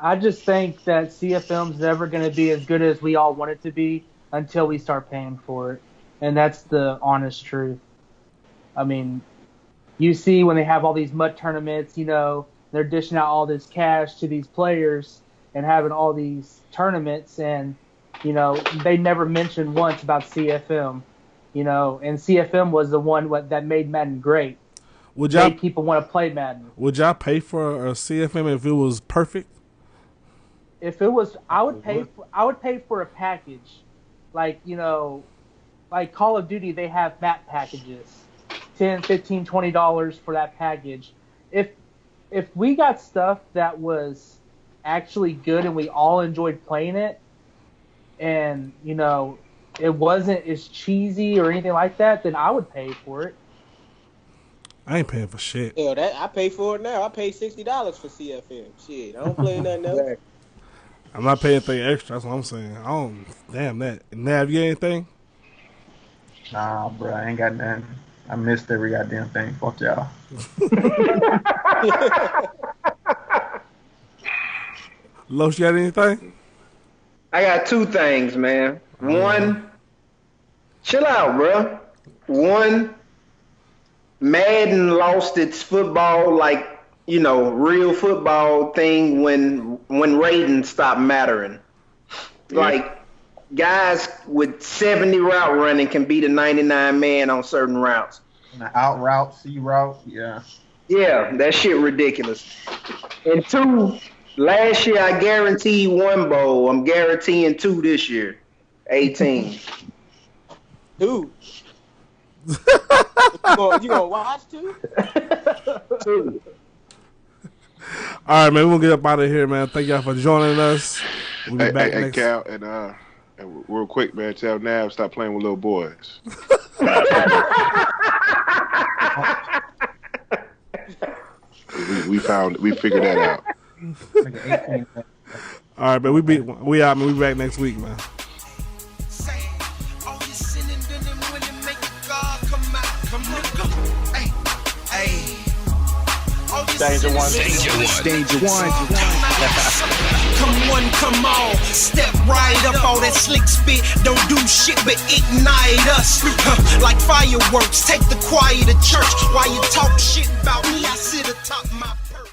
I just think that CFM's never going to be as good as we all want it to be until we start paying for it. And that's the honest truth. I mean, you see when they have all these mud tournaments, they're dishing out all this cash to these players and having all these tournaments, and they never mentioned once about CFM, and CFM was the one that made Madden great. Made people want to play Madden. Would y'all pay for a CFM if it was perfect? If it was, I would pay for a package, like like Call of Duty. They have map packages, $10, $15, $20 for that package. If we got stuff that was actually good and we all enjoyed playing it, and it wasn't as cheesy or anything like that, then I would pay for it. I ain't paying for shit. Yeah, I pay for it now. I paid $60 for CFM. Shit, I don't play nothing else. I'm not paying anything extra. That's what I'm saying. Damn that. Nav, you got anything? Nah, bro, I ain't got nothing. I missed every goddamn thing. Fuck y'all. Los, you got anything? I got two things, man. One, chill out, bro. One, Madden lost its football, real football thing when ratings stopped mattering. Yeah. Like, guys with 70 route running can beat a 99 man on certain routes. Out route, C route, yeah. Yeah, that shit ridiculous. And two, last year I guaranteed one bowl. I'm guaranteeing two this year. 18. Two. You gonna watch two? Two. All right, man. We're gonna get up out of here, man. Thank y'all for joining us. We'll be back next. Cal, and real quick, man. Tell Nav stop playing with little boys. we figured that out. All right, man. We out, man. We back next week, man. Danger one. Come on, step right up, all that slick spit. Don't do shit but ignite us. Like fireworks, take the choir to church. While you talk shit about me, I sit atop my